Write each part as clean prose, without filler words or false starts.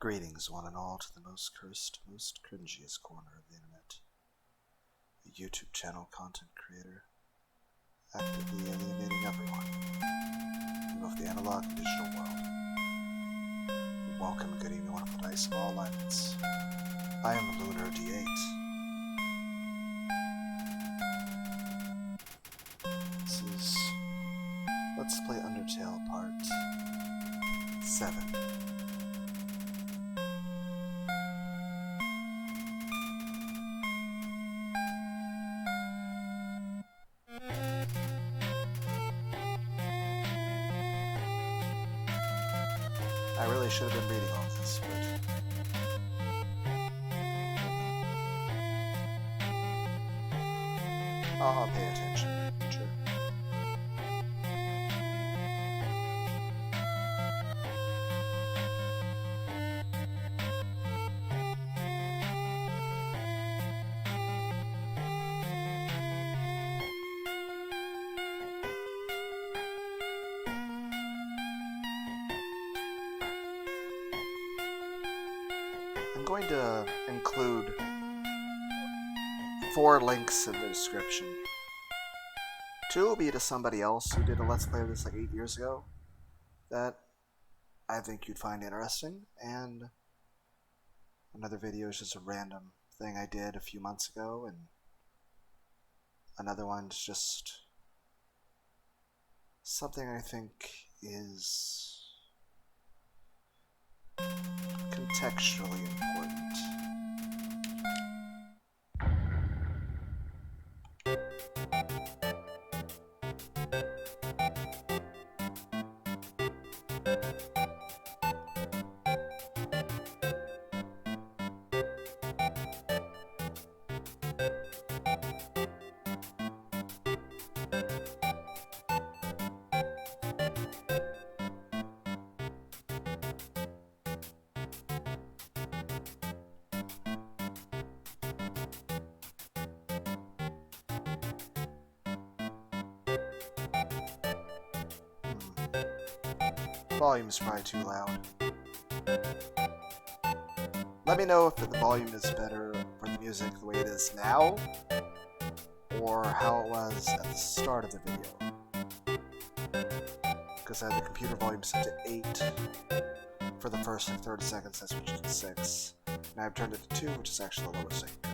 Greetings, one and all, to the most cursed, most cringiest corner of the internet. A YouTube channel content creator, actively alienating everyone in both the analog and digital world. Welcome, good evening, wonderful dice of all alignments. I am Lunar D8. This is Let's Play Undertale Part 7. I really should have been reading all this, but I'll pay attention in the future. I'm going to include 4 links in the description. 2 will be to somebody else who did a Let's Play of this like 8 years ago that I think you'd find interesting, and another video is just a random thing I did a few months ago, and another one's just something I think is contextually important. Volume's probably too loud. Let me know if the volume is better for the music the way it is now, or how it was at the start of the video. Because I had the computer volume set to 8 for the first and 30 seconds, I switched to 6. Now I've turned it to 2, which is actually the lowest I can go.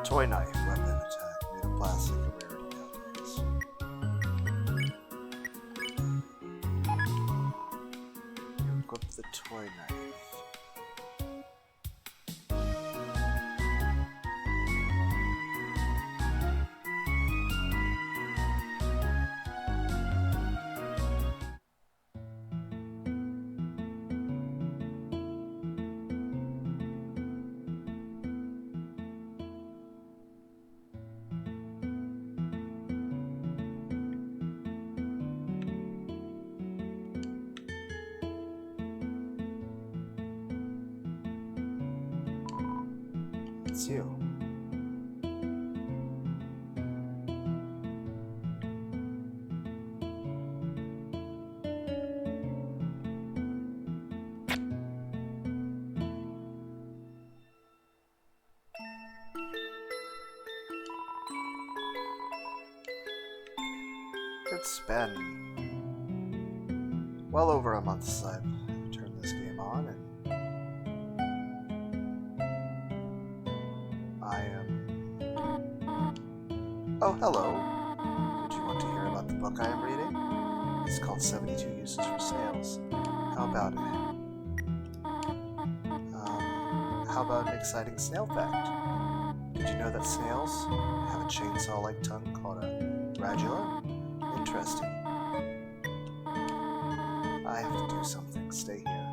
Toy knife, weapon attack, made of plastic, a rarity nowadays. You equip the toy knife. It's you. It's been well over a month since I've turned this game on, and I am... Oh, hello. Did you want to hear about the book I am reading? It's called 72 Uses for Snails. How about it? How about an exciting snail fact? Did you know that snails have a chainsaw-like tongue called a radula? Interesting. I have to do something. Stay here.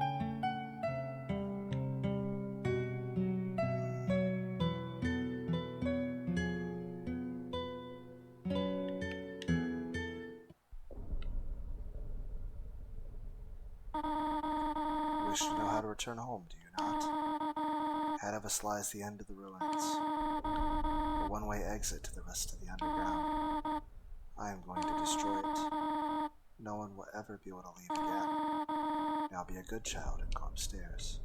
Wish to know how to return home, do you not? Ahead of us lies the end of the ruins. A one-way exit to the rest of the underground. I am going to destroy it. No one will ever be able to leave again. Now be a good child and go upstairs.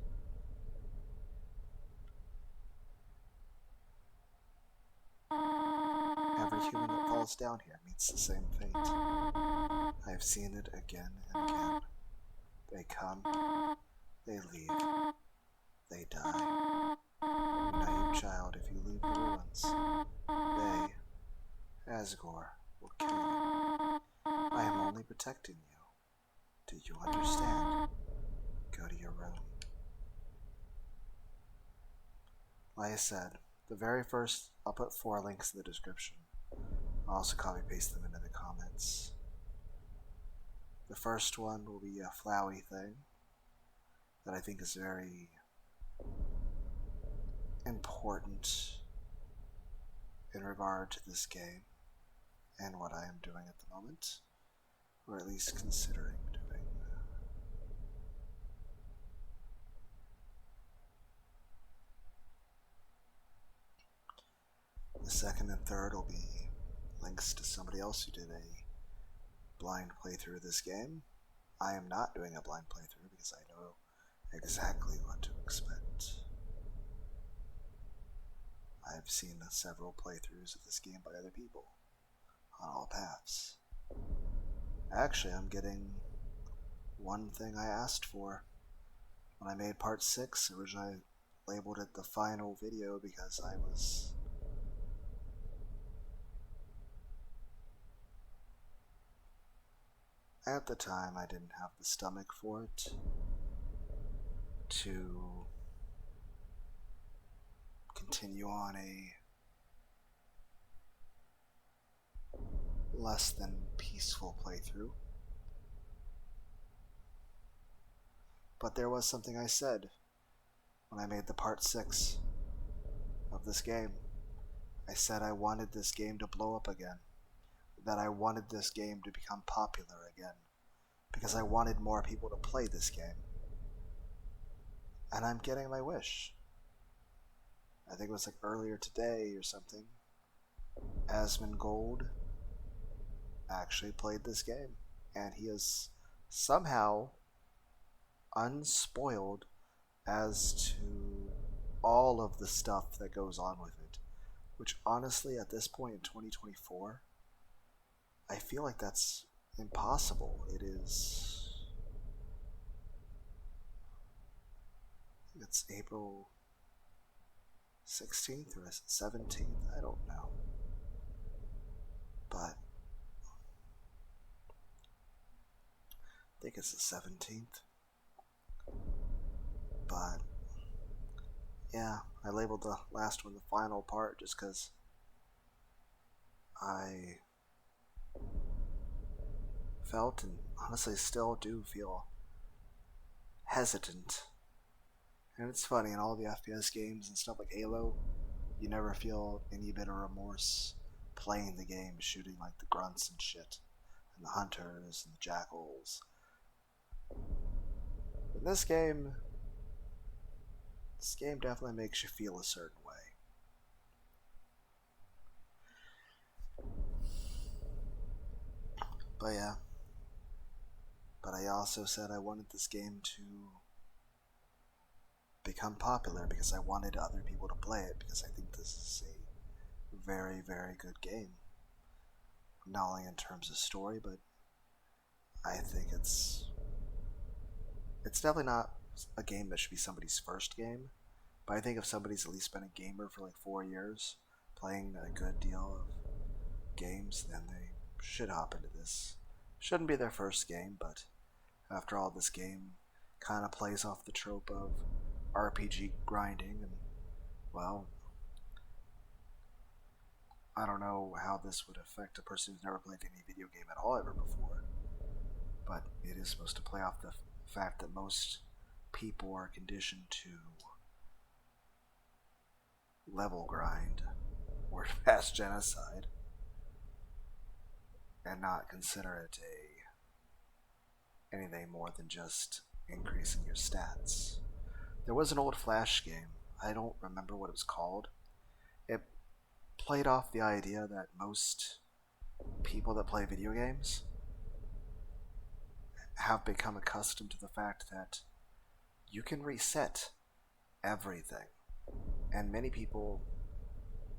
Every human that falls down here meets the same fate. I have seen it again and again. They come, they leave, they die. You naive child, if you leave the ruins, they, Asgore, will kill you. I am only protecting you. Do you understand? Go to your room. Like I said, the very first, I'll put 4 links in the description. I'll also copy paste them into the comments. The first one will be a flowy thing that I think is very important in regard to this game and what I am doing at the moment, or at least considering doing. The second and third will be links to somebody else who did a blind playthrough of this game. I am not doing a blind playthrough because I know exactly what to expect. I've seen several playthroughs of this game by other people on all paths. Actually, I'm getting one thing I asked for when I made part 6. Originally I labeled it the final video because I was at the time I didn't have the stomach for it to continue on a less than peaceful playthrough. But there was something I said when I made the part 6 of this game. I said I wanted this game to blow up again, that I wanted this game to become popular again, because I wanted more people to play this game. And I'm getting my wish. I think it was like earlier today or something. Asmongold actually played this game, and he is somehow unspoiled as to all of the stuff that goes on with it, which honestly at this point in 2024 I feel like that's impossible. It's April 16th or is it 17th? I don't know. But I think it's the 17th. But yeah, I labeled the last one the final part just because I felt and honestly still do feel hesitant. And it's funny, in all the FPS games and stuff like Halo, you never feel any bit of remorse playing the game, shooting like the grunts and shit, and the hunters and the jackals. In this game definitely makes you feel a certain way. But yeah. But I also said I wanted this game to become popular because I wanted other people to play it, because I think this is a very, very good game. Not only in terms of story, but I think it's definitely not a game that should be somebody's first game. But I think if somebody's at least been a gamer for like 4 years, playing a good deal of games, then they should hop into this. Shouldn't be their first game, but after all, this game kind of plays off the trope of RPG grinding, and well, I don't know how this would affect a person who's never played any video game at all ever before, but it is supposed to play off the fact that most people are conditioned to level grind or mass genocide and not consider it anything more than just increasing your stats. There was an old Flash game, I don't remember what it was called. It played off the idea that most people that play video games have become accustomed to the fact that you can reset everything. And many people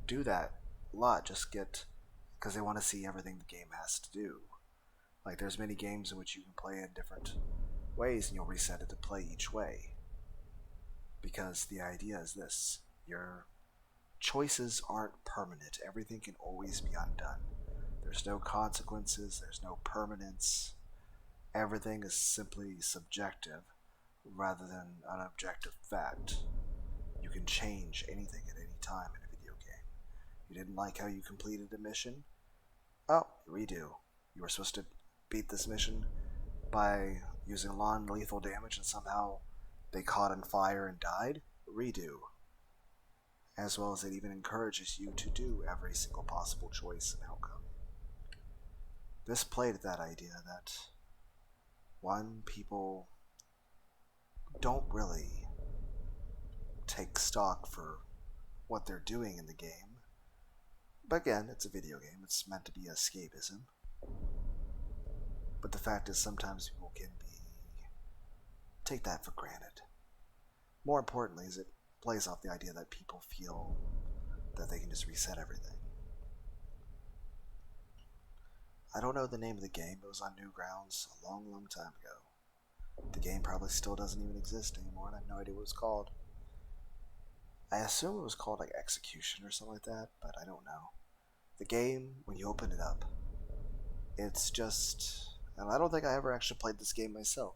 do that a lot, just because they want to see everything the game has to do. Like, there's many games in which you can play in different ways and you'll reset it to play each way. Because the idea is this: your choices aren't permanent. Everything can always be undone. There's no consequences, there's no permanence. Everything is simply subjective rather than an objective fact. You can change anything at any time in a video game. You didn't like how you completed a mission? Oh, redo. You were supposed to beat this mission by using non-lethal damage and somehow they caught on fire and died? Redo. As well as it even encourages you to do every single possible choice and outcome. This played at that idea that, one, people don't really take stock for what they're doing in the game. But again, it's a video game, it's meant to be escapism. But the fact is, sometimes people can take that for granted. More importantly, is it plays off the idea that people feel that they can just reset everything. I don't know the name of the game, it was on Newgrounds a long, long time ago. The game probably still doesn't even exist anymore, and I have no idea what it was called. I assume it was called like Execution or something like that, but I don't know. The game, when you open it up, it's just... And I don't think I ever actually played this game myself.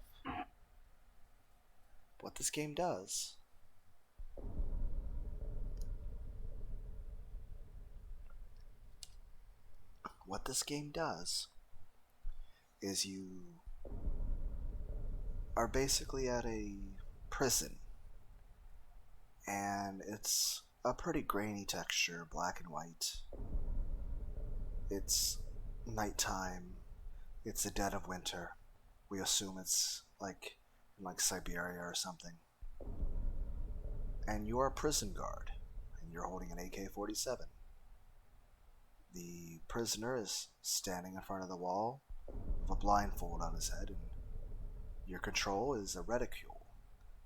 What this game does... What this game does is you are basically at a prison, and it's a pretty grainy texture, black and white. It's nighttime. It's the dead of winter. We assume it's like in like Siberia or something. And you're a prison guard, and you're holding an AK-47. The prisoner is standing in front of the wall with a blindfold on his head, and your control is a reticule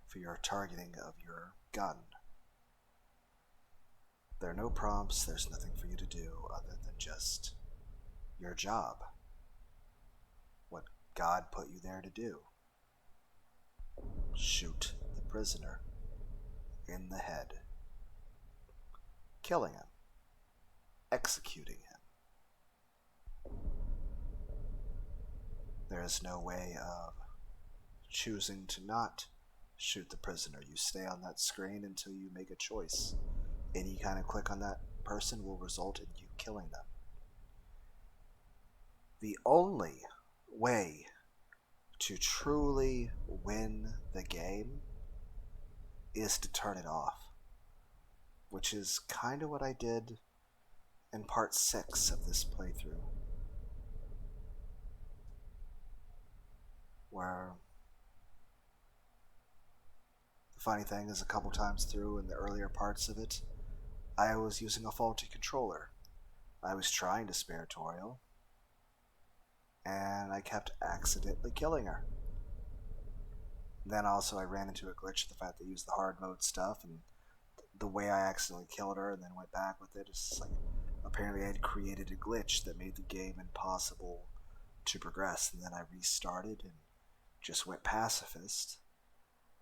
for your targeting of your gun. There are no prompts, there's nothing for you to do other than just your job. What God put you there to do. Shoot the prisoner in the head. killing him, executing him. There is no way of choosing to not shoot the prisoner. You stay on that screen until you make a choice. Any kind of click on that person will result in you killing them. The only way to truly win the game is to turn it off, which is kind of what I did in part 6 of this playthrough, where the funny thing is a couple times through in the earlier parts of it, I was using a faulty controller. I was trying to spare Toriel, and I kept accidentally killing her. Then also I ran into a glitch, the fact that I used the hard mode stuff, and the way I accidentally killed her and then went back with it. It's like, apparently I had created a glitch that made the game impossible to progress, and then I restarted and just went pacifist,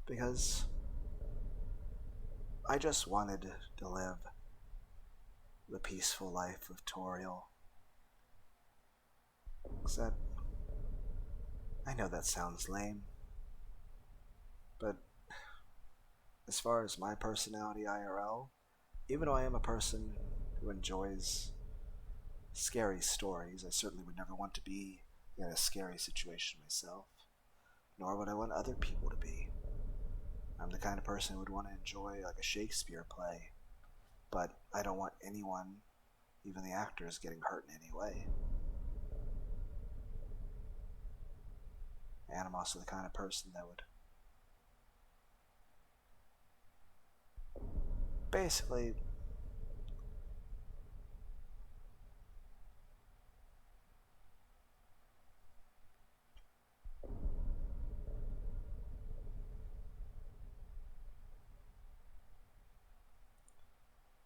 because I just wanted to live the peaceful life of Toriel. Except, I know that sounds lame, but as far as my personality IRL, even though I am a person who enjoys scary stories, I certainly would never want to be in a scary situation myself, nor would I want other people to be. I'm the kind of person who would want to enjoy like a Shakespeare play, but I don't want anyone, even the actors, getting hurt in any way. And I'm also the kind of person that would basically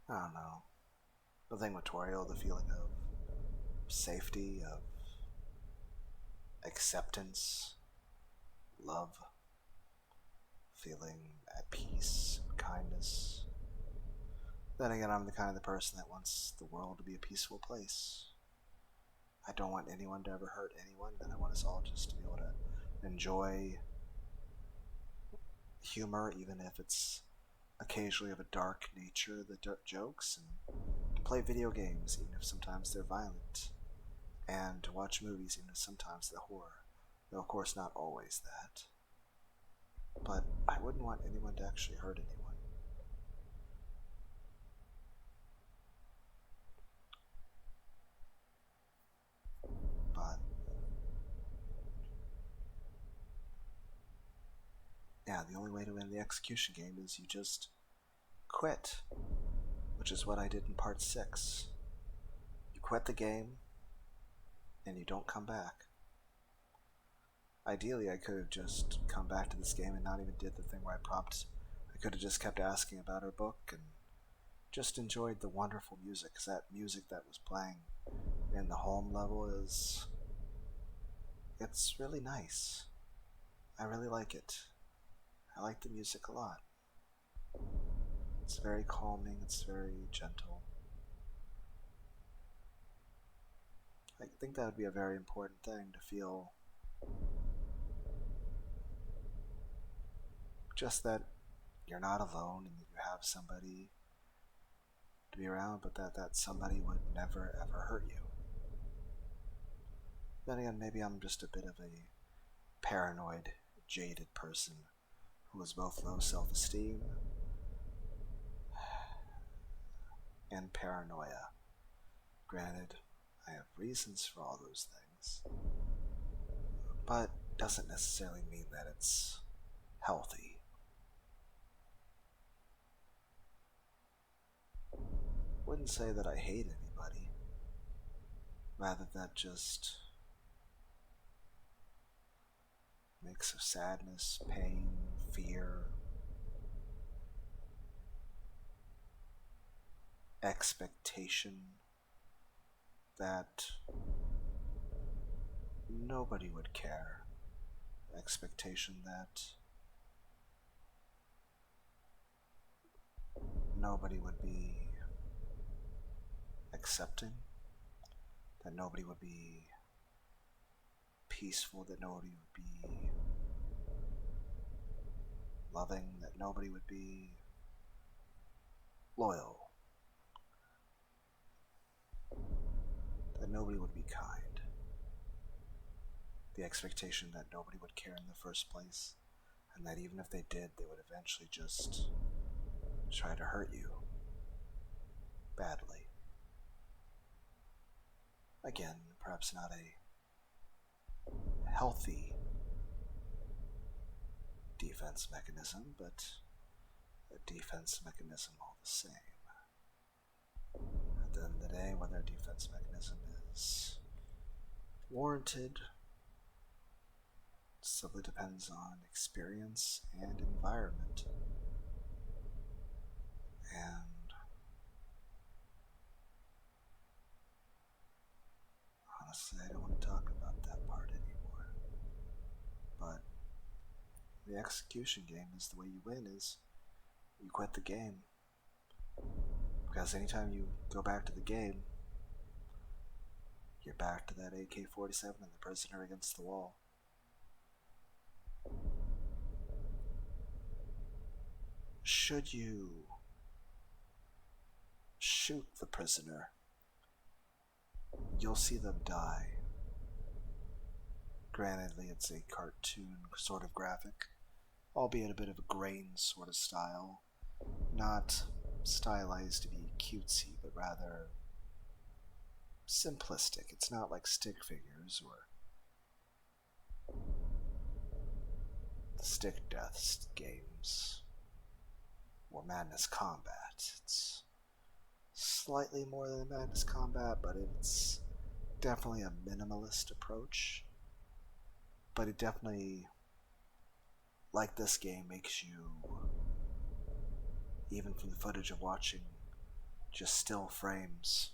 I don't know. The thing with Toriel, the feeling of safety, of acceptance, love, feeling at peace, kindness. Then again, I'm the kind of the person that wants the world to be a peaceful place. I don't want anyone to ever hurt anyone, and I want us all just to be able to enjoy humor, even if it's occasionally of a dark nature, the jokes, and to play video games, even if sometimes they're violent, and to watch movies, even if sometimes they're horror. Though, of course, not always that. But I wouldn't want anyone to actually hurt anyone. But yeah, the only way to win the execution game is you just quit, which is what I did in part 6. You quit the game, and you don't come back. Ideally, I could have just come back to this game and not even did the thing where I could have just kept asking about her book and just enjoyed the wonderful music, because that music that was playing in the home level it's really nice. I really like it. I like the music a lot. It's very calming, it's very gentle. I think that would be a very important thing, to feel just that you're not alone and that you have somebody to be around, but that somebody would never ever hurt you. Then again, maybe I'm just a bit of a paranoid, jaded person who has both low self-esteem and paranoia. Granted, I have reasons for all those things, but doesn't necessarily mean that it's healthy. Wouldn't say that I hate anybody. Rather, that just mix of sadness, pain, fear, expectation that nobody would care, expectation that nobody would be accepting, that nobody would be peaceful, that nobody would be loving, that nobody would be loyal, that nobody would be kind. The expectation that nobody would care in the first place, and that even if they did, they would eventually just try to hurt you badly. Again, perhaps not a healthy defense mechanism, but a defense mechanism all the same. At the end of the day, whether a defense mechanism is warranted simply depends on experience and environment. And honestly, I don't want to talk about that part anymore. But the execution game is the way you win, is you quit the game. Because anytime you go back to the game, you're back to that AK-47 and the prisoner against the wall. Should you shoot the prisoner, you'll see them die. Grantedly, it's a cartoon sort of graphic, albeit a bit of a grain sort of style. Not stylized to be cutesy, but rather simplistic. It's not like stick figures or the stick death games or Madness Combat. It's slightly more than Madness Combat, but it's definitely a minimalist approach. But it definitely, like this game, makes you, even from the footage of watching just still frames,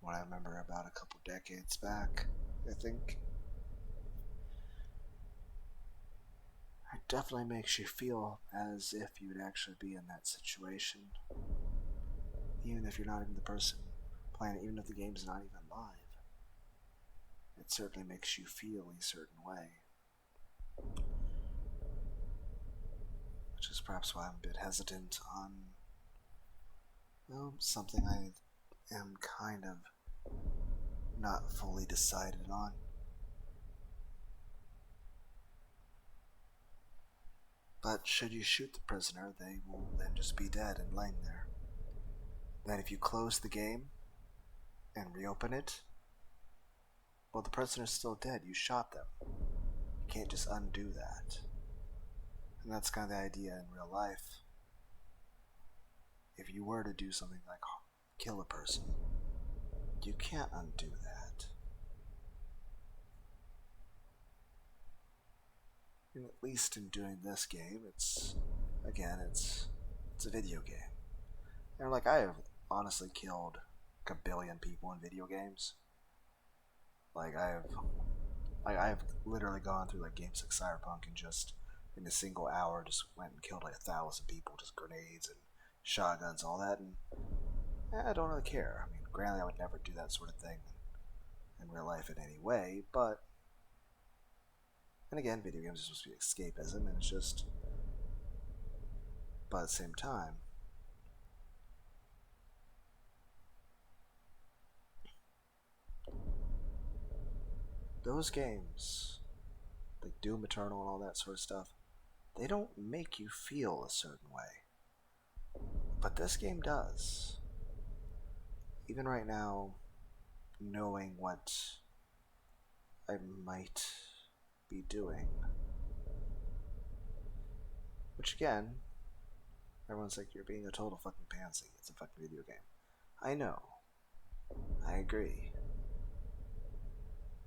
what I remember about a couple decades back, I think, it definitely makes you feel as if you would actually be in that situation. Even if you're not even the person playing it, even if the game's not even live. It certainly makes you feel a certain way. Which is perhaps why I'm a bit hesitant on, something I am kind of not fully decided on. But should you shoot the prisoner, they will then just be dead and laying there. Then if you close the game and reopen it, well, the prisoner's still dead. You shot them. You can't just undo that. And that's kind of the idea in real life. If you were to do something like kill a person, you can't undo that. And at least in doing this game, it's a video game. And like, I have honestly killed like a billion people in video games. Like, I've literally gone through like games like Cyberpunk and just in a single hour just went and killed like 1,000 people, just grenades and shotguns, all that, and I don't really care. I mean, granted, I would never do that sort of thing in real life in any way, but, and again, video games are supposed to be escapism, and it's just, but at the same time, those games, like Doom Eternal and all that sort of stuff, they don't make you feel a certain way. But this game does. Even right now, knowing what I might be doing. Which again, everyone's like, you're being a total fucking pansy. It's a fucking video game. I know. I agree.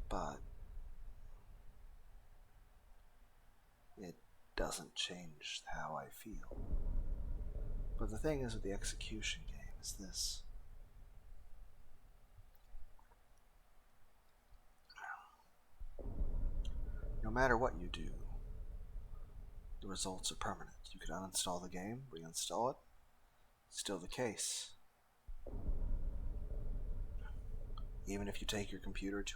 But it doesn't change how I feel. But the thing is with the execution game is this. No matter what you do, the results are permanent. You can uninstall the game, reinstall it. Still the case. Even if you take your computer to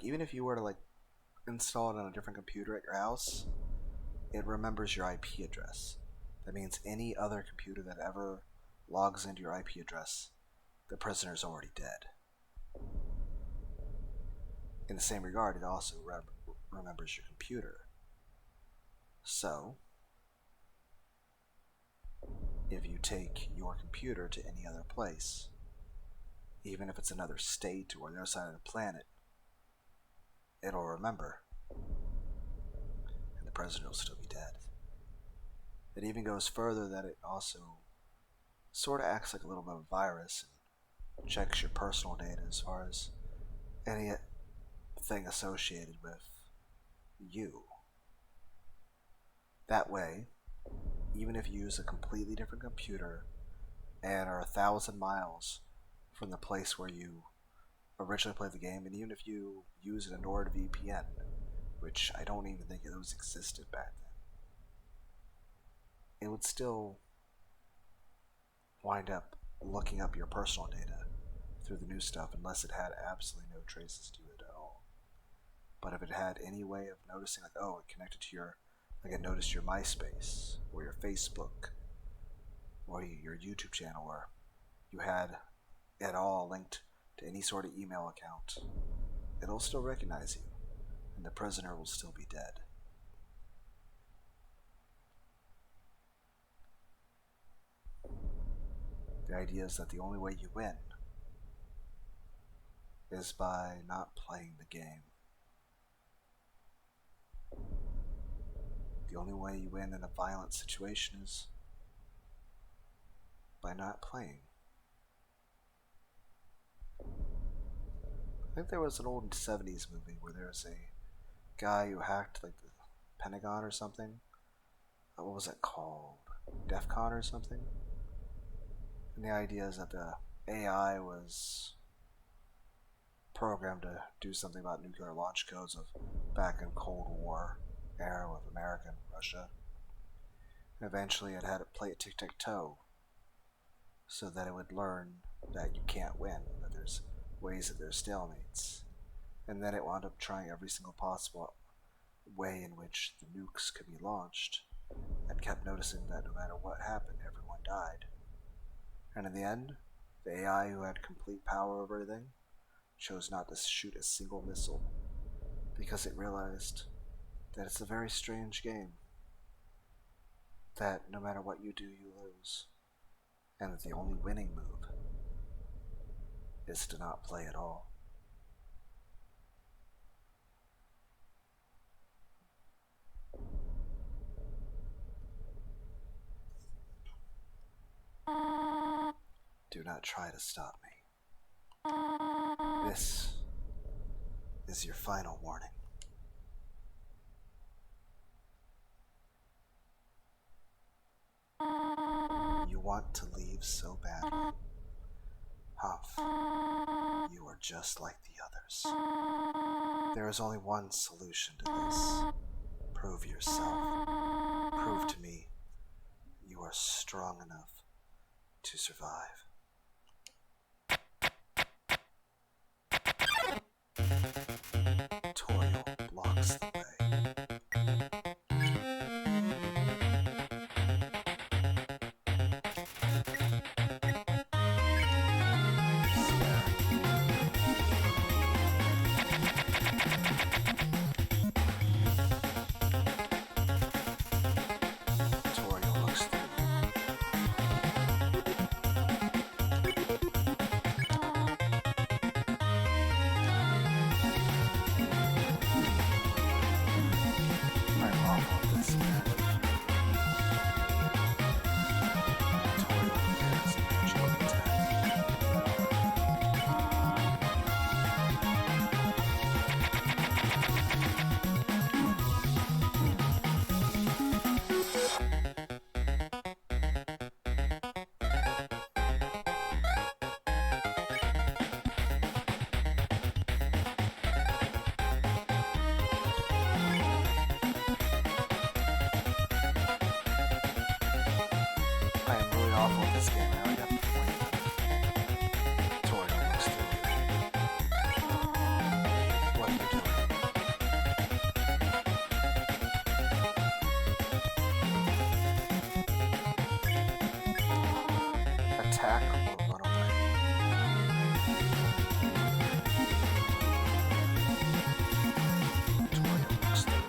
even if you were to install it on a different computer at your house, it remembers your IP address. That means any other computer that ever logs into your IP address, the prisoner's already dead. In the same regard, it also remembers your computer. So, if you take your computer to any other place, even if it's another state or the other side of the planet, it'll remember, and the prisoner will still be dead. It even goes further that it also sort of acts like a little bit of a virus and checks your personal data as far as anything associated with you. That way, even if you use a completely different computer and are 1,000 miles from the place where you originally played the game, and even if you use an NordVPN, which I don't even think those existed back then, it would still wind up looking up your personal data through the new stuff unless it had absolutely no traces to it at all. But if it had any way of noticing, it connected to your, it noticed your MySpace or your Facebook or your YouTube channel, or you had it all linked to any sort of email account, it'll still recognize you, and the prisoner will still be dead. The idea is that the only way you win is by not playing the game. The only way you win in a violent situation is by not playing. I think there was an old 70s movie where there was a guy who hacked the Pentagon or something. What was it called? DEF CON or something? And the idea is that the AI was programmed to do something about nuclear launch codes of back in Cold War era with America and Russia. And eventually it had it play a tic-tac-toe so that it would learn that you can't win, that there's ways that there's stalemates. And then it wound up trying every single possible way in which the nukes could be launched, and kept noticing that no matter what happened, everyone died. And in the end, the AI, who had complete power over everything, chose not to shoot a single missile because it realized that it's a very strange game, that no matter what you do, you lose, and that the only winning move is to not play at all. Do not try to stop me. This is your final warning. You want to leave so badly. Humph, you are just like the others. There is only one solution to this. Prove yourself. Prove to me you are strong enough to survive. Tutorial blocks the way. Tutorial looks through. I'm awful at this, man. Tutorial begins ranging attack. I am really awful at this game. attack or run away. Victoria looks through.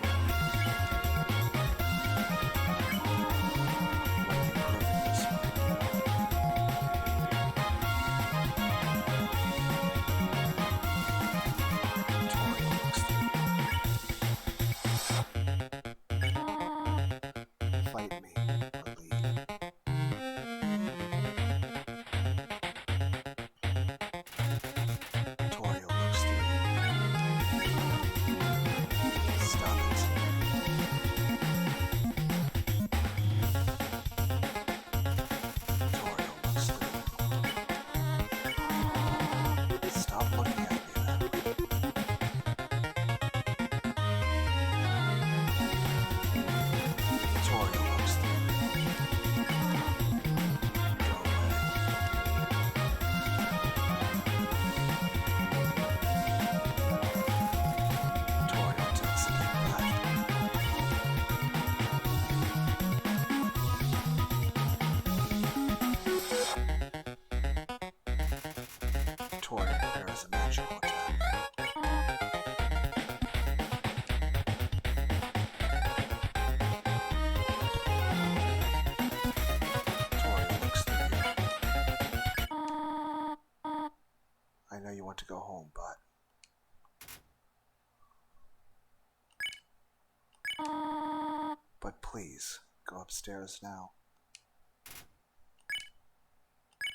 What are you proving this way? Victoria looks through. Fight me or leave. Victoria looks through. Stop it. Victoria looks through. Stop looking at me that way. Victoria looks through. Go away. Victoria takes a deep breath. Victoria prepares a magical attack. Victoria looks through you. I know you want to go home, but please, go upstairs now.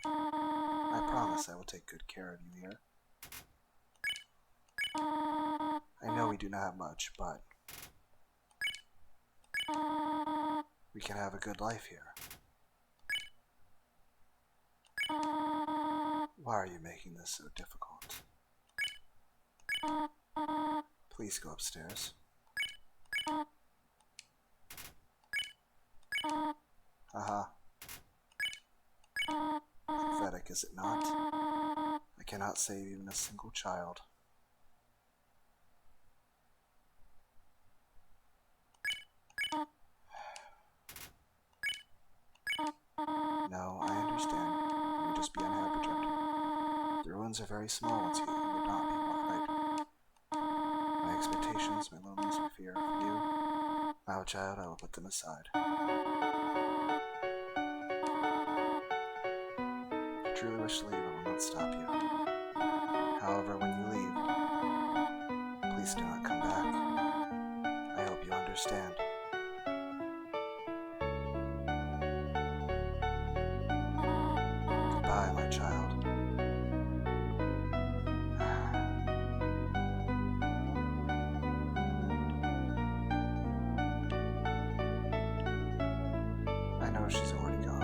I promise I will take good care of you here. I know we do not have much, but we can have a good life here. Why are you making this so difficult? Please go upstairs. Haha. Pathetic, is it not? I cannot save even a single child. No, I understand. You just be unhappy, Gender. The ruins are very small once you would not be more right. My expectations, my loneliness, my fear for you. Now, child, I will put them aside. If you truly wish to leave, I will not stop you. However, when you leave, please do not come back. I hope you understand. Goodbye, my child. I know she's already gone.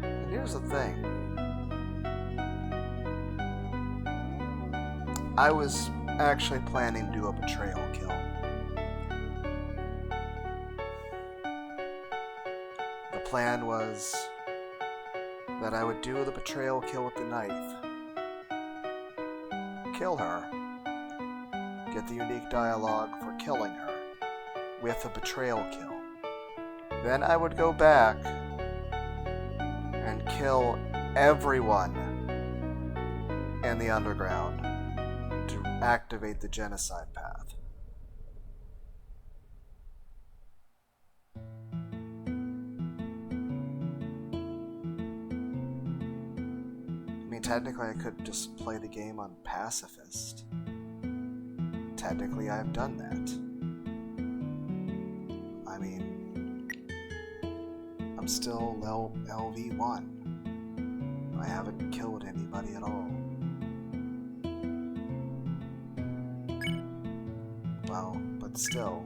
And here's the thing. I was actually planning to do a betrayal kill. The plan was that I would do the betrayal kill with the knife, kill her, get the unique dialogue for killing her with a betrayal kill. Then I would go back and kill everyone in the underground to activate the genocide path. I mean, technically I could just play the game on pacifist. Technically I've done that. I mean, I'm still LV1. I haven't killed anybody at all. Well, but still.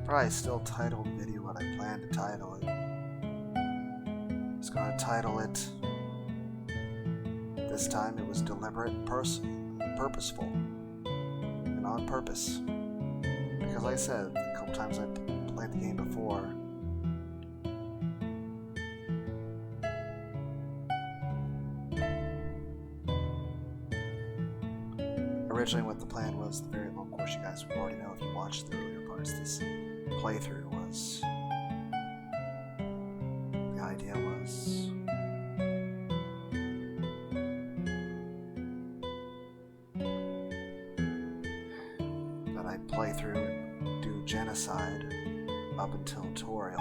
Probably still title the video what I planned to title it. I was going to title it, this time it was deliberate, purposeful, and on purpose. Because like I said, a couple times I played the game before, originally what the plan was, the very long course you guys would already know if you watched the earlier parts of this playthrough, was the idea was that I'd play through and do genocide up until Toriel,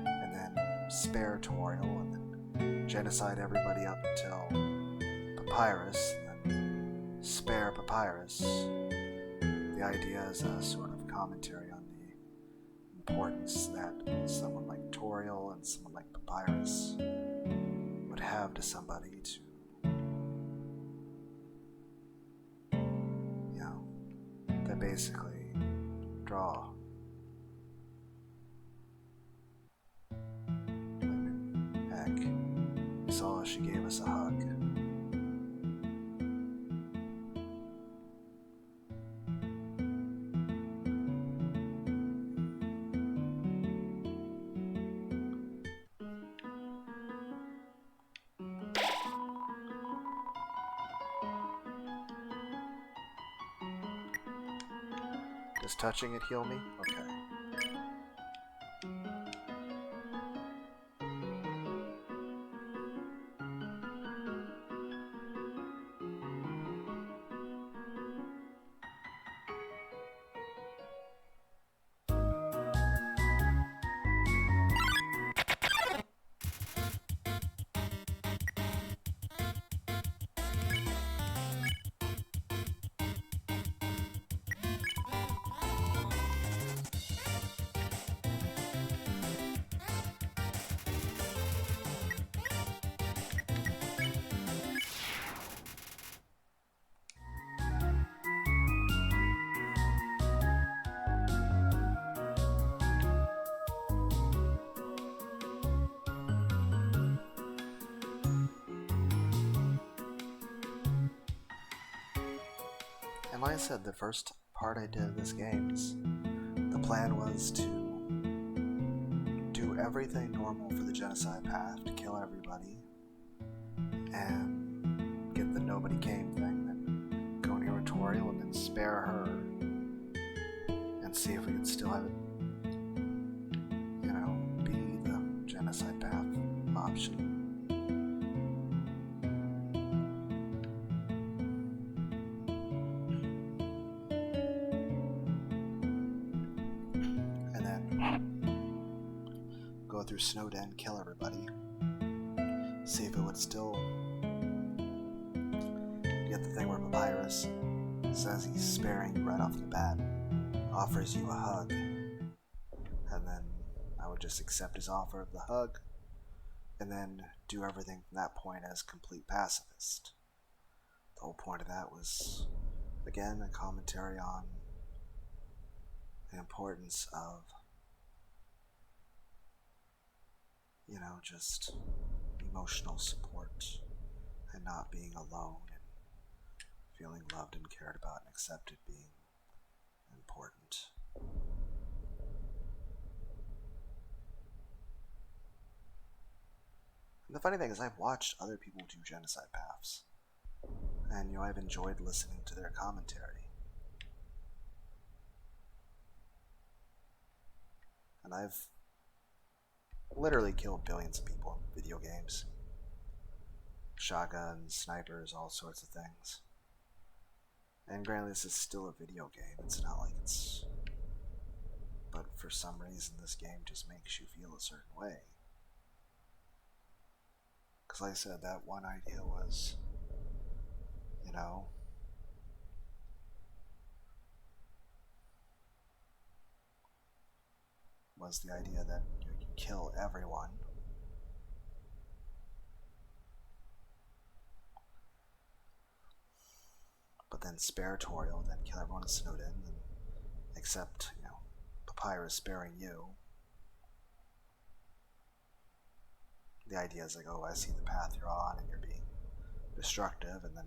and then spare Toriel, and then genocide everybody up until Papyrus, and then spare Papyrus. The idea is a sort of commentary on the importance that someone like Toriel and someone like Papyrus would have to somebody to, you know, that basically draw. Heck, we saw she gave us a hug. Does touching it heal me? Okay. And like I said, the first part I did of this game is the plan was to do everything normal for the genocide path, to kill everybody, and get the nobody came thing, then go near Toriel and then spare her, and see if we could still have it, you know, be the genocide path option. Through Snowden, kill everybody, see if it would still get the thing where Papyrus says he's sparing you right off the bat, offers you a hug, and then I would just accept his offer of the hug, and then do everything from that point as complete pacifist. The whole point of that was, again, a commentary on the importance of, you know, just emotional support and not being alone and feeling loved and cared about and accepted being important. And the funny thing is, I've watched other people do genocide paths, and, you know, I've enjoyed listening to their commentary. And I've literally killed billions of people in video games. Shotguns, snipers, all sorts of things. And granted, this is still a video game. It's not like it's... But for some reason, this game just makes you feel a certain way. Because like I said, that one idea was, you know, was the idea that you kill everyone, but then spare Toriel, then kill everyone in Snowden, and except, you know, Papyrus sparing you. The idea is like, oh, I see the path you're on and you're being destructive, and then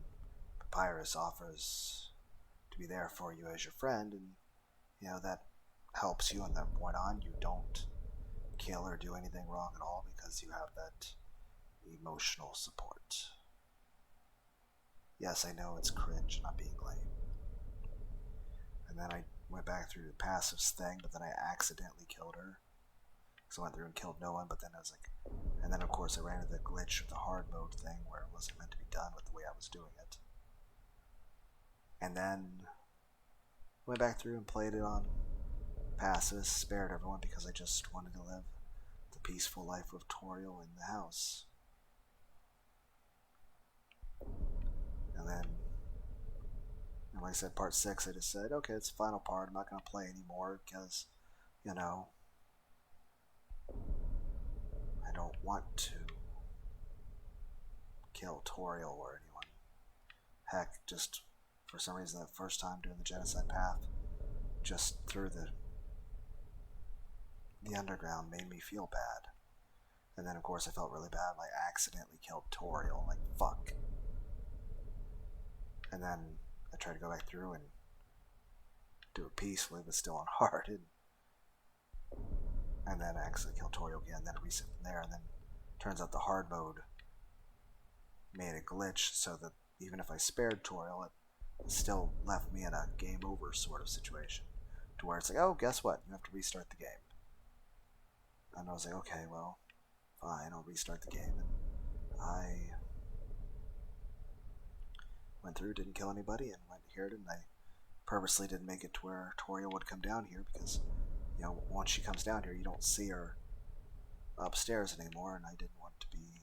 Papyrus offers to be there for you as your friend, and, you know, that helps you, and then point on, you don't kill or do anything wrong at all because you have that emotional support. Yes, I know it's cringe, not being lame. And then I went back through the passives thing, but then I accidentally killed her. So I went through and killed no one, but then I was like, and then of course I ran into the glitch of the hard mode thing where it wasn't meant to be done with the way I was doing it. And then went back through and played it on passives, spared everyone because I just wanted to live the peaceful life of Toriel in the house. And then, and like I said, part 6, I just said, okay, it's the final part. I'm not going to play anymore because, you know, I don't want to kill Toriel or anyone. Heck, just for some reason, that first time doing the genocide path, just through the underground made me feel bad. And then, of course, I felt really bad. Like, I accidentally killed Toriel. Like, fuck. And then I tried to go back through and do it peacefully, but still on hard. And then I accidentally killed Toriel again. Then it reset from there. And then turns out the hard mode made a glitch so that even if I spared Toriel, it still left me in a game over sort of situation. To where it's like, oh, guess what? You have to restart the game. And I was like, okay, well, fine, I'll restart the game. And I went through, didn't kill anybody, and went here, and I purposely didn't make it to where Toriel would come down here because, you know, once she comes down here, you don't see her upstairs anymore, and I didn't want to be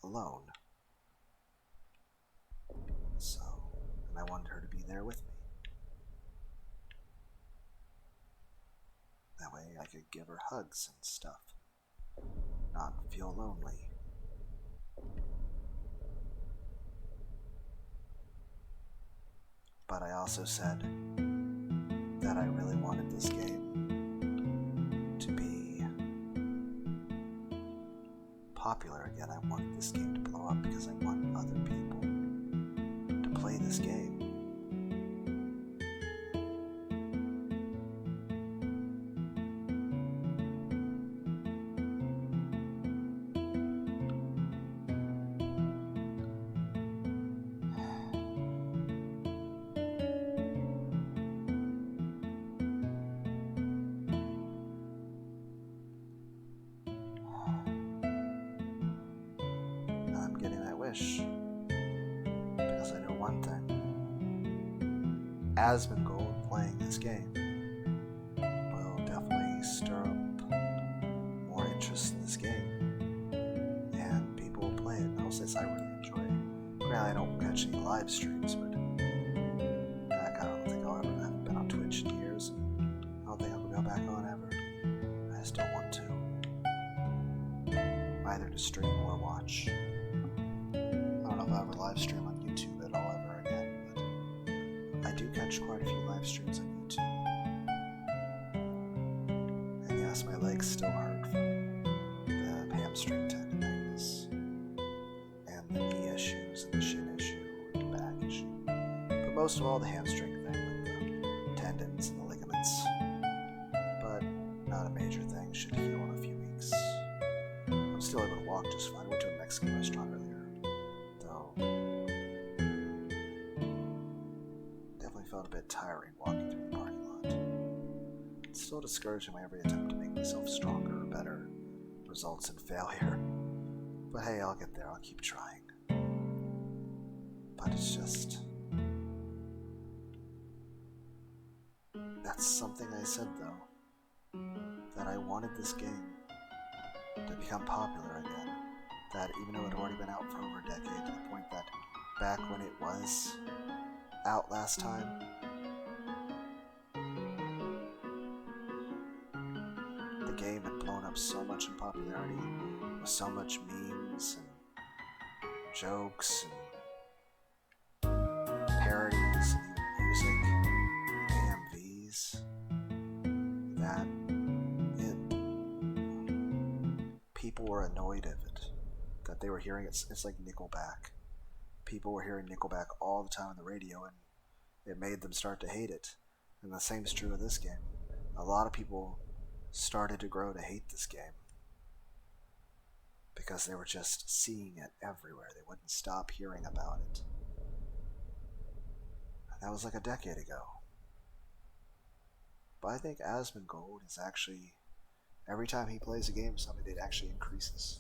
alone. So, and I wanted her to be there with me. That way I could give her hugs and stuff, not feel lonely. But I also said that I really wanted this game to be popular again. I wanted this game to blow up because I want other people to play this game. I'm getting that wish because I know one thing. Asmongold playing this game will definitely stir up more interest in this game, and people will play it. I'll say I really enjoy it. Granted, I don't catch any live streams, but heck, I don't think I'll ever. I haven't been on Twitch in years. I don't think I'll go back on ever. I just don't want to, either to stream or watch. I don't know if I'll ever live stream on YouTube at all ever again, but I do catch quite a few live streams on YouTube. And yes, my legs still hurt from the hamstring tendonitis, and the knee issues, and the shin issue, and the back issue. But most of all, the hamstring thing with the tendons and the ligaments. But not a major thing, should heal in a few weeks. I'm still able to walk just fine. I went to a Mexican restaurant earlier, though definitely felt a bit tiring walking through the parking lot. It's still discouraging my every attempt to make myself stronger or better results in failure. But hey, I'll get there. I'll keep trying. But it's just... that's something I said, though. That I wanted this game to become popular again. That even though it had already been out for over a decade, to the point that back when it was out last time, the game had blown up so much in popularity, with so much memes and jokes and parodies and even music and AMVs, that people were annoyed of it, that they were hearing it. It's like Nickelback. People were hearing Nickelback all the time on the radio, and it made them start to hate it. And the same is true of this game. a lot of people started to grow to hate this game because they were just seeing it everywhere. They wouldn't stop hearing about it. And that was like a decade ago. But I think Asmongold is actually, every time he plays a game with somebody, it actually increases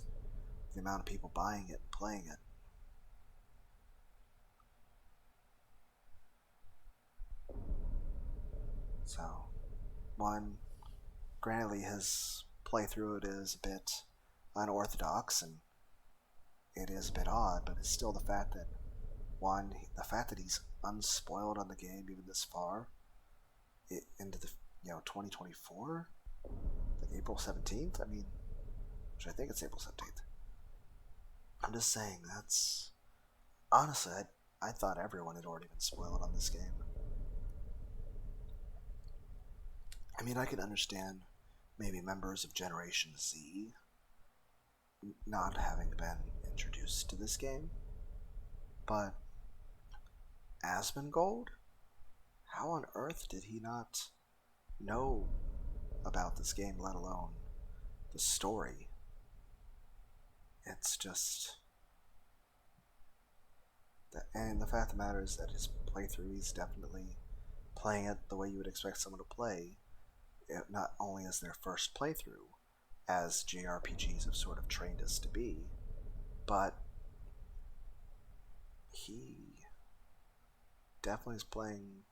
the amount of people buying it and playing it. So, one, granted his playthrough it is a bit unorthodox and it is a bit odd, but it's still the fact that the fact that he's unspoiled on the game even this far, into the 2024, like April 17th. I mean, which I think it's April 17th. I'm just saying that's honestly, I thought everyone had already been spoiled on this game. I mean, I can understand maybe members of Generation Z not having been introduced to this game, but Asmongold? How on earth did he not know about this game, let alone the story? It's just... And the fact of the matter is that his playthrough, he's definitely playing it the way you would expect someone to play, not only as their first playthrough, as JRPGs have sort of trained us to be, but he definitely is playing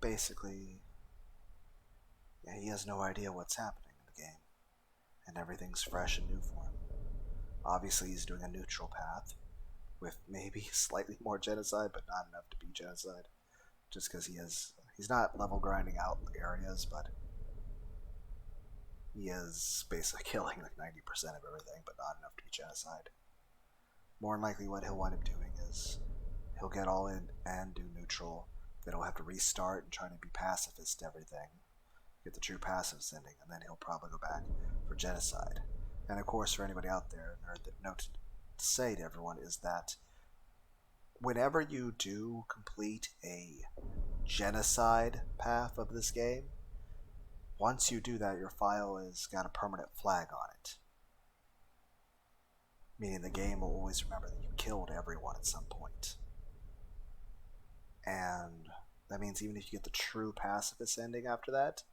basically, yeah, he has no idea what's happening in the game, and everything's fresh and new for him. Obviously, he's doing a neutral path with maybe slightly more genocide, but not enough to be genocide, just because he's not level grinding out areas, but he is basically killing like 90% of everything, but not enough to be genocide. More than likely what he'll wind up doing is he'll get all in and do neutral, then he'll have to restart and try to be pacifist to everything, get the true passive sending, and then he'll probably go back for genocide. And of course, for anybody out there, note to say to everyone is that whenever you do complete a genocide path of this game, once you do that, your file has got a permanent flag on it. Meaning the game will always remember that you killed everyone at some point. And that means even if you get the true pacifist ending after that,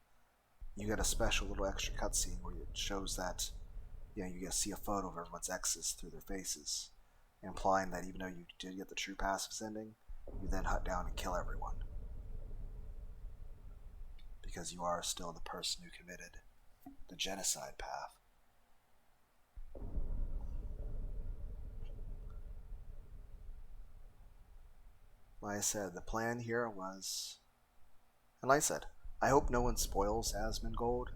you get a special little extra cutscene where it shows that you get to see a photo of everyone's X's through their faces, implying that even though you did get the true pacifist ending, you then hunt down and kill everyone. Because you are still the person who committed the genocide path. Like I said, the plan here was, and like I said, I hope no one spoils Asmongold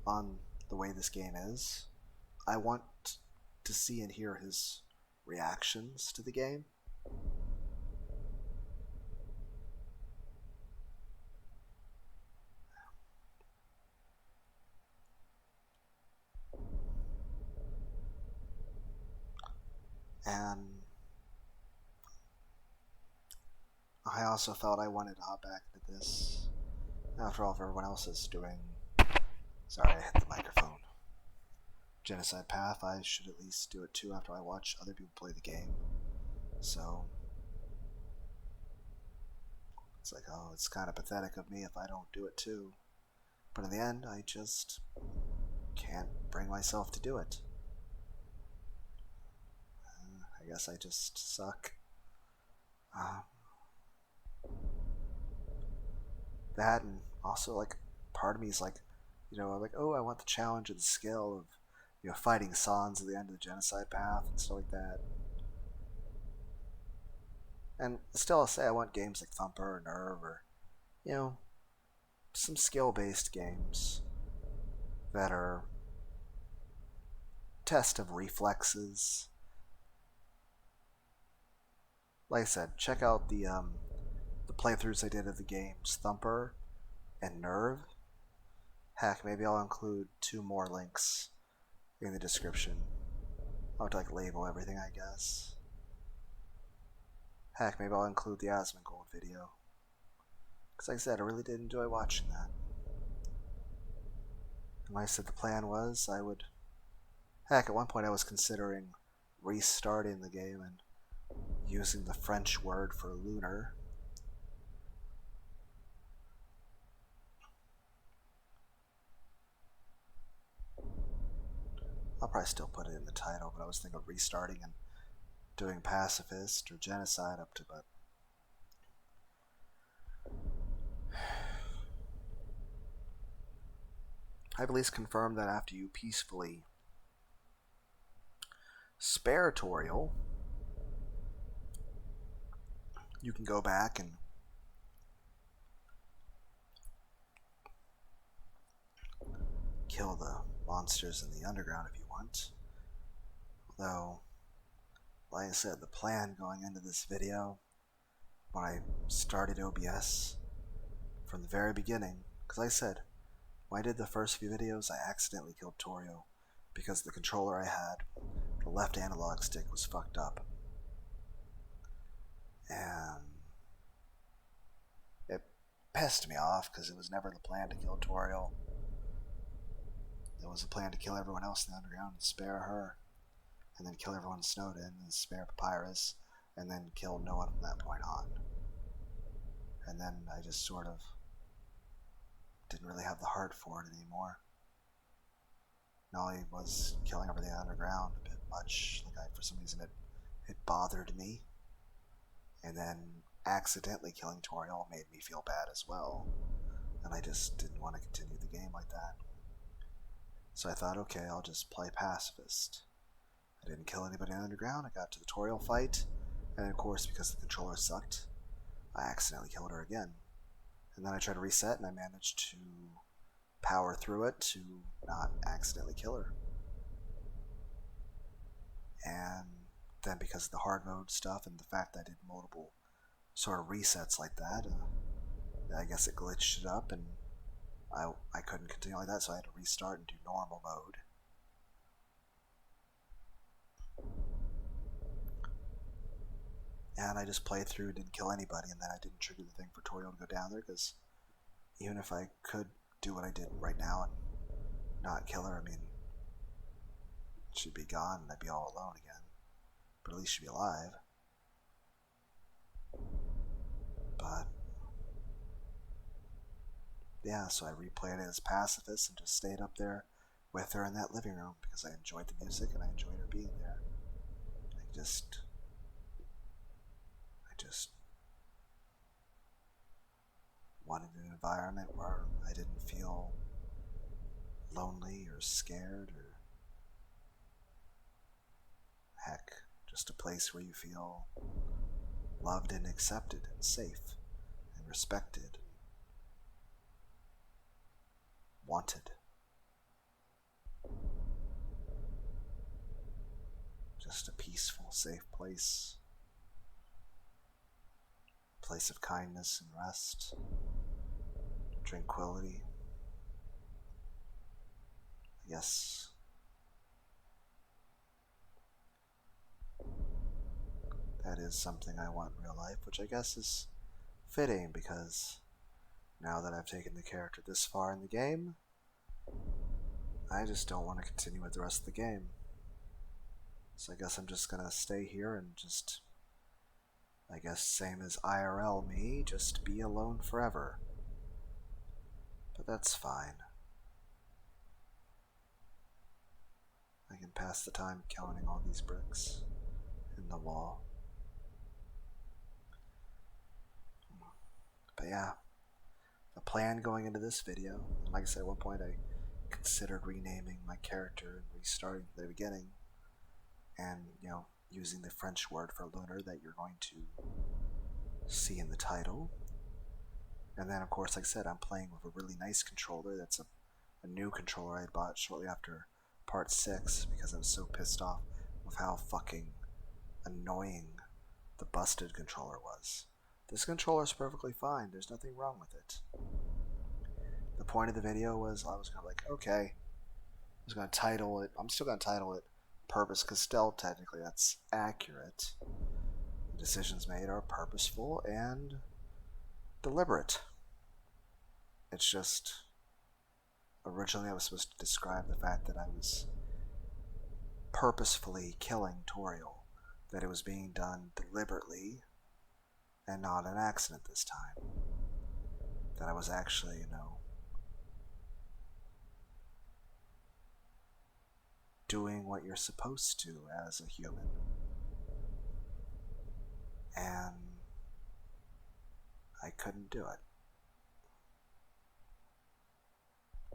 on the way this game is. I want to see and hear his reactions to the game. And I also felt I wanted to hop back to this. After all, if everyone else is doing... Sorry, I hit the microphone. Genocide path, I should at least do it too after I watch other people play the game. So... it's like, oh, it's kind of pathetic of me if I don't do it too. But in the end, I just can't bring myself to do it. I guess I just suck. That, and also, like, part of me is like, I'm like, oh, I want the challenge and the skill of, fighting Sans at the end of the genocide path and stuff like that. And still, I'll say I want games like Thumper or Nerve or, some skill-based games that are test of reflexes. Like I said, check out the playthroughs I did of the games Thumper and Nerve. Heck, maybe I'll include 2 more links in the description. I'll have to label everything, I guess. Heck, maybe I'll include the Asmongold video. Because like I said, I really did enjoy watching that. And like I said, the plan was I would... Heck, at one point I was considering restarting the game and using the French word for lunar. I'll probably still put it in the title, but I was thinking of restarting and doing pacifist or genocide up to, but I've at least confirmed that after you peacefully spare Toriel, you can go back and kill the monsters in the underground if you want. Although, like I said, the plan going into this video, when I started OBS from the very beginning, because like I said, when I did the first few videos, I accidentally killed Toriel because the controller I had, the left analog stick, was fucked up. And it pissed me off because it was never the plan to kill Toriel. It was a plan to kill everyone else in the underground and spare her, and then kill everyone in Snowden and spare Papyrus, and then kill no one from that point on. And then I just sort of didn't really have the heart for it anymore. Not only was killing everything underground a bit much, like for some reason it bothered me, and then accidentally killing Toriel made me feel bad as well, and I just didn't want to continue the game like that. So I thought, okay, I'll just play pacifist. I didn't kill anybody in the underground. I got to the Toriel fight, and of course, because the controller sucked, I accidentally killed her again. And then I tried to reset, and I managed to power through it to not accidentally kill her. And then because of the hard mode stuff and the fact that I did multiple sort of resets like that, I guess it glitched it up, and I couldn't continue like that, so I had to restart and do normal mode. And I just played through, didn't kill anybody, and then I didn't trigger the thing for Toriel to go down there, because even if I could do what I did right now and not kill her, I mean, she'd be gone and I'd be all alone again. But at least she'd be alive. But yeah, so I replayed it as pacifist and just stayed up there with her in that living room because I enjoyed the music and I enjoyed her being there. I just wanted an environment where I didn't feel lonely or scared, or heck, just a place where you feel loved and accepted and safe and respected, wanted. Just a peaceful, safe place. Place of kindness and rest, tranquility. I guess that is something I want in real life, which I guess is fitting because now that I've taken the character this far in the game, I just don't want to continue with the rest of the game. So I guess I'm just gonna stay here and just, I guess same as IRL me, just be alone forever. But that's fine. I can pass the time counting all these bricks in the wall. But yeah, the plan going into this video, like I said, at one point I considered renaming my character and restarting from the beginning, and using the French word for lunar that you're going to see in the title. And then of course, like I said, I'm playing with a really nice controller. That's a new controller I bought shortly after part 6 because I was so pissed off with how fucking annoying the busted controller was. This controller is perfectly fine. There's nothing wrong with it. The point of the video was I was going to okay, I was going to title it, I'm still going to title it Purpose, because still technically that's accurate. The decisions made are purposeful and deliberate. It's just, originally I was supposed to describe the fact that I was purposefully killing Toriel, that it was being done deliberately and not an accident this time. That I was actually, doing what you're supposed to as a human. And I couldn't do it.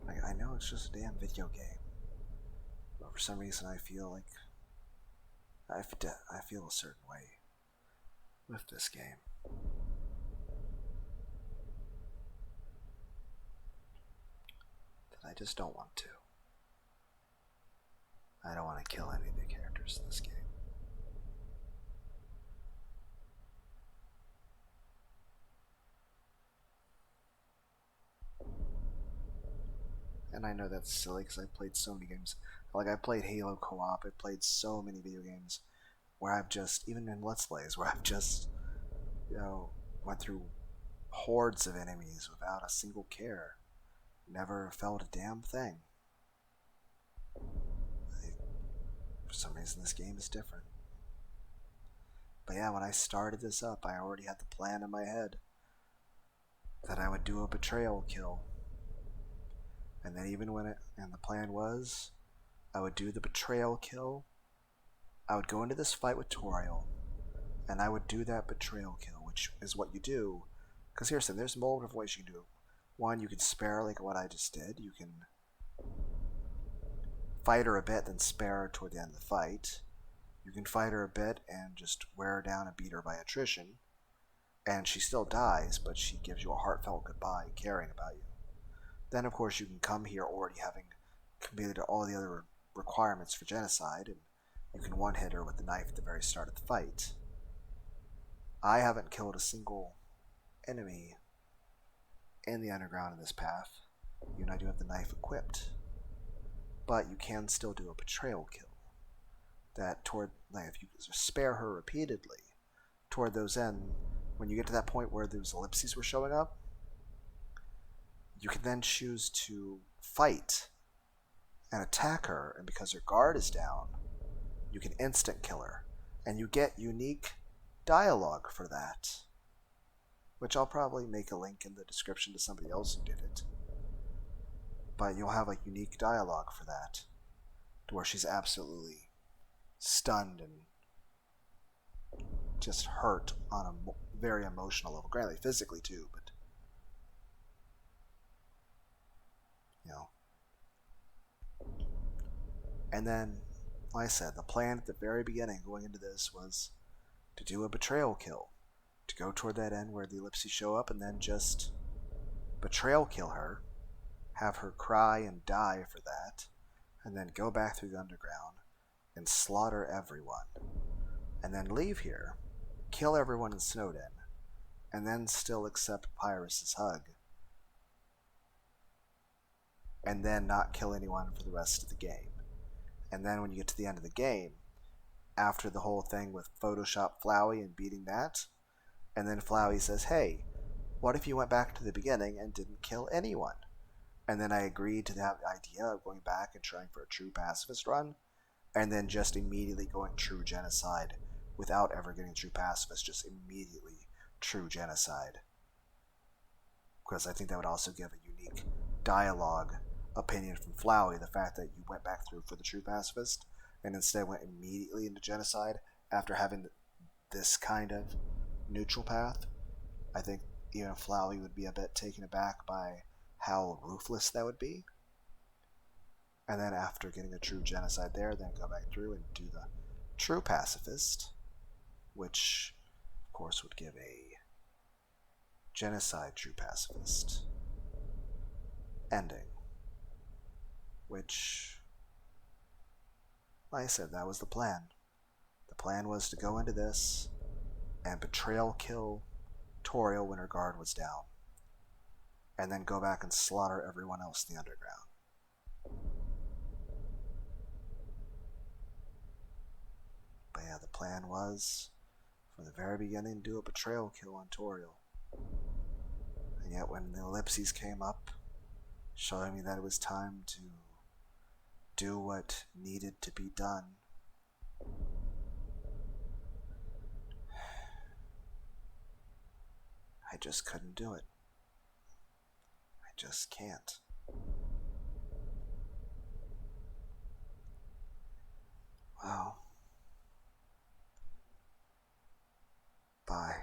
Like, I know it's just a damn video game, but for some reason I feel like I feel a certain way with this game. That I just don't want to. I don't want to kill any of the characters in this game. And I know that's silly because I've played so many games. Like, I played Halo co-op, I've played so many video games where I've just, even in Let's Plays, where I've just, went through hordes of enemies without a single care. Never felt a damn thing. For some reason, this game is different. But yeah, when I started this up, I already had the plan in my head that I would do a betrayal kill. And then even and the plan was, I would do the betrayal kill, I would go into this fight with Toriel, and I would do that betrayal kill, which is what you do. Because here's the thing, there's multiple ways you can do it. One, you can spare like what I just did. You can fight her a bit, then spare her toward the end of the fight. You can fight her a bit and just wear her down and beat her by attrition. And she still dies, but she gives you a heartfelt goodbye, caring about you. Then, of course, you can come here already having completed all the other requirements for genocide, and you can one-hit her with the knife at the very start of the fight. I haven't killed a single enemy in the underground in this path. You and I do have the knife equipped. But you can still do a betrayal kill. That if you spare her repeatedly, toward those end, when you get to that point where those ellipses were showing up, you can then choose to fight and attack her, and because her guard is down, you can instant kill her. And you get unique dialogue for that, which I'll probably make a link in the description to somebody else who did it. But you'll have a unique dialogue for that, to where she's absolutely stunned and just hurt on a very emotional level. Granted, physically too, but And then, like I said, the plan at the very beginning going into this was to do a betrayal kill, to go toward that end where the ellipses show up, and then just betrayal kill her, have her cry and die for that, and then go back through the underground and slaughter everyone, and then leave here, kill everyone in Snowden, and then still accept Pyrrhus's hug, and then not kill anyone for the rest of the game. And then when you get to the end of the game, after the whole thing with Photoshop Flowey and beating that, and then Flowey says, hey, what if you went back to the beginning and didn't kill anyone? And then I agreed to that idea of going back and trying for a true pacifist run, and then just immediately going true genocide without ever getting true pacifist, just immediately true genocide. Because I think that would also give a unique dialogue opinion from Flowey, the fact that you went back through for the true pacifist and instead went immediately into genocide after having this kind of neutral path. I think even Flowey would be a bit taken aback by how ruthless that would be. And then after getting a true genocide there, then go back through and do the true pacifist, which of course would give a genocide true pacifist ending. Which, like I said, that was the plan. The plan was to go into this and betrayal kill Toriel when her guard was down, and then go back and slaughter everyone else in the underground. But yeah, the plan was, from the very beginning, do a betrayal kill on Toriel. And yet when the ellipses came up, showing me that it was time to do what needed to be done, I just couldn't do it. I just can't. Well, bye.